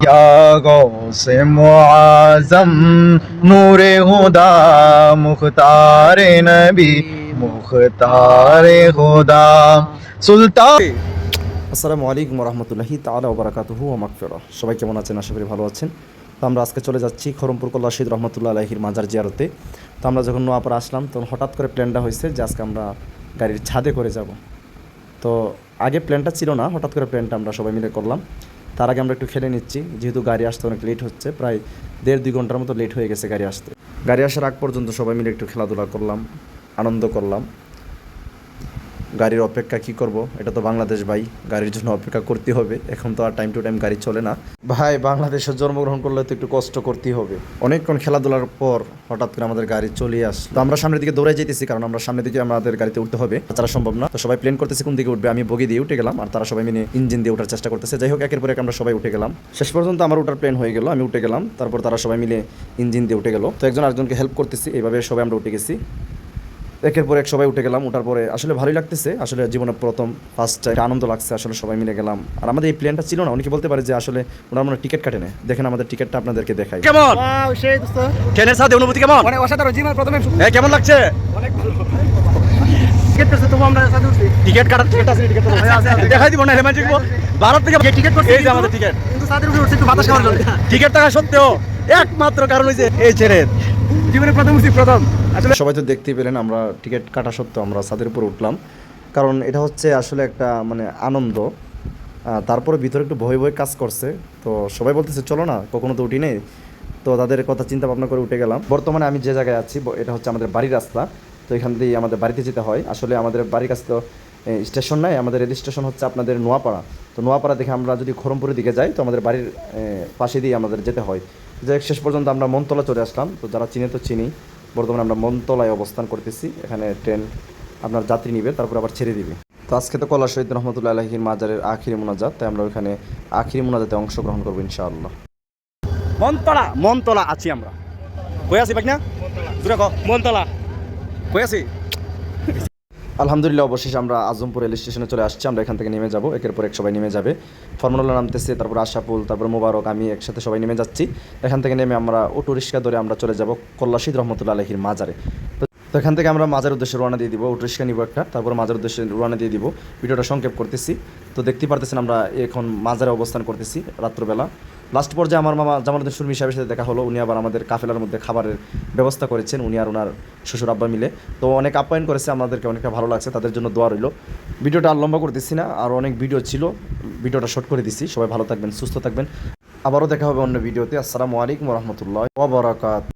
या गौसे मुआज़म नूरे हुदा मुख्तारे नबी मुख्तारे हुदा सुल्तान। আসসালামু আলাইকুম রহমতুল্লাহি তাআলা ওয়া বারাকাতুহু ওয়া মাগফিরাহ। সবাই কেমন আছেন? আশা করি ভালো আছেন। তো আমরা আজকে চলে যাচ্ছি খরমপুর কল্লা শহীদ রহমতুল্লাহ আলাইহির মাজার জিয়ারতে। তো আমরা যখন নোয়াপাড়া আসলাম তখন হঠাৎ করে প্ল্যানটা হয়েছে যে আজকে আমরা গাড়ির ছাদে করে যাব। তো আগে প্ল্যানটা ছিল না, হঠাৎ করে প্ল্যানটা আমরা সবাই মিলে করলাম। তার আগে আমরা একটু খেলে নিচ্ছি, যেহেতু গাড়ি আসতে অনেক লেট হচ্ছে, প্রায় 1.5-2 ঘন্টার মতো লেট হয়ে গেছে গাড়ি আসতে। গাড়ি আসার আগ পর্যন্ত সবাই মিলে একটু খেলাধুলা করলাম, আনন্দ করলাম। গাড়ির অপেক্ষা কি করব, এটা তো বাংলাদেশ ভাই, গাড়ির জন্য অপেক্ষা করতে হবে। এখন তো আর টাইম টু টাইম গাড়ি চলে না ভাই, বাংলাদেশে জন্মগ্রহণ করলে তো একটু কষ্ট করতেই হবে। অনেকক্ষণ খেলাধুলার পর হঠাৎ করে আমাদের গাড়ি চলে আসলো। তো আমরা সামনের দিকে দৌড়ে যেতেছি, কারণ আমরা সামনের দিকে আমাদের গাড়িতে উঠতে হবে, তাছাড়া সম্ভব না। তো সবাই প্ল্যান করতেছে কোন দিকে উঠবে। আমি বগি দিয়ে উঠে গেলাম আর তারা সবাই মিলে ইঞ্জিন দিয়ে ওঠার চেষ্টা করতেছে। যাই হোক, একের পর এক আমরা সবাই উঠে গেলাম। শেষ পর্যন্ত আমার ওঠার প্ল্যান হয়ে গেল, আমি উঠে গেলাম, তারপর তারা সবাই মিলে ইঞ্জিন দিয়ে উঠে গেল। তো একজন আরেকজনকে হেল্প করতেছি, এইভাবে সবাই আমরা উঠে গেছি। একের পর এক সবাই উঠে গেলাম। ওঠার পরে আসলে ভালোই লাগতেছে, আসলে জীবনের প্রথম ফার্স্ট আনন্দ লাগছে। আসলে সবাই মিলে গেলাম। আর আমাদের এই প্ল্যানটা ছিল না। অনেকে বলতে পারে যে আসলে ওনারা মনে টিকিট কাটে নেয়। দেখেন আমাদের টিকিটটা আপনাদেরকে দেখাই। কেমন সেই দোস্ত ট্রেনের সাথে অনুভূতি কেমন? মানে অসাধারণ জীবনের প্রথমে কেমন লাগছে? অনেক ভালো টিকিট করতে তবু আমরা সাথে উঠছি। টিকিট কাটার টিকিট আছে, টিকিট দেখাই দিব না হেমান জিগবো ভারত থেকে টিকিট করতে এই যে আমাদের টিকিট, কিন্তু সাথে উঠছি একটু বাতাস খাওয়ার জন্য। টিকিট টাকা সত্ত্বেও একমাত্র কারণ হইছে এই ছেড়ে জীবনের প্রথম উঠছি প্রথম। আসলে সবাই তো দেখতেই পেলেন, আমরা টিকিট কাটা সত্ত্বেও আমরা ছাদের উপর উঠলাম, কারণ এটা হচ্ছে আসলে একটা মানে আনন্দ। তারপরে ভিতরে একটু ভয় ভয় কাজ করছে। তো সবাই বলতেছে চলো না, কখনো তো উঠি নেই। তো তাদের কথা চিন্তা ভাবনা করে উঠে গেলাম। বর্তমানে আমি যে জায়গায় আছি এটা হচ্ছে আমাদের বাড়ির রাস্তা। তো এখান থেকেই আমাদের বাড়িতে যেতে হয়। আসলে আমাদের বাড়ির কাছে তো স্টেশন নাই, আমাদের রেল স্টেশন হচ্ছে আপনাদের নোয়াপাড়া। তো নোয়াপাড়া থেকে আমরা যদি খরমপুরের দিকে যাই তো আমাদের বাড়ির পাশে দিয়ে আমাদের যেতে হয়। যাই হোক, শেষ পর্যন্ত আমরা মনতলা চলে আসলাম। তো যারা চিনে তো চিনি, বর্তমানে আমরা মনতলায় অবস্থান করতেছি। এখানে ট্রেন আপনার যাত্রী নিবে, তারপর আবার ছেড়ে দিবে। তো আজকে তো কল্লা শহীদ রহমতুল্লাহ আলাইহির মাজারের আখিরি মোনাজাত, তাই আমরা ওইখানে আখিরি মোনাজাতে অংশগ্রহণ করবো ইনশাআল্লাহ। মনতলা মনতলা আছি আমরা। কই আছি ভাই না? দূরে ক মনতলা কই আছি। আলহামদুলিল্লাহ, অবশেষে আমরা আজমপুর রেল স্টেশনে চলে আসছি। আমরা এখান থেকে নেমে যাব, একের পর এক সবাই নেমে যাবে। ফর্মুলা নামতেছে, তারপর আশাফুল, তারপর মোবারক, আমি একসাথে সবাই নেমে যাচ্ছি। এখান থেকে নেমে আমরা অটো রিক্সা ধরে আমরা চলে যাব কল্লা শহীদ রহমতুল্লাহ আলাইহির মাজারে। তো এখান থেকে আমরা মাজার উদ্দেশ্যে রওনা দিয়ে দিব, অটো রিক্সা নিব একটা, তারপর মাজার উদ্দেশ্যে রওনা দিয়ে দিব। ভিডিওটা সংক্ষেপ করতেছি। তো দেখতেই পারতেছেন আমরা এখন মাজারে অবস্থান করতেছি রাত্রবেলা। লাস্ট পর্যায়ে আমার মামা জামালউদ্দিন সুরমি সাহেবের সাথে দেখা হলো। উনি আবার আমাদের কাফেলার মধ্যে খাবারের ব্যবস্থা করেছেন, উনি আর ওনার শ্বশুর আব্বা মিলে। তো অনেক আপ্যায়ন করেছে, আমাদেরকে অনেকটা ভালো লাগছে, তাদের জন্য দোয়া রইল। ভিডিওটা আর লম্বা করতেছি না, আর অনেক ভিডিও ছিল, ভিডিওটা শর্ট করে দিছি। সবাই ভালো থাকবেন, সুস্থ থাকবেন। আবারও দেখা হবে অন্য ভিডিওতে। আসসালামু আলাইকুম রহমতুল্লাহ ওয়া বারাকাতুহু।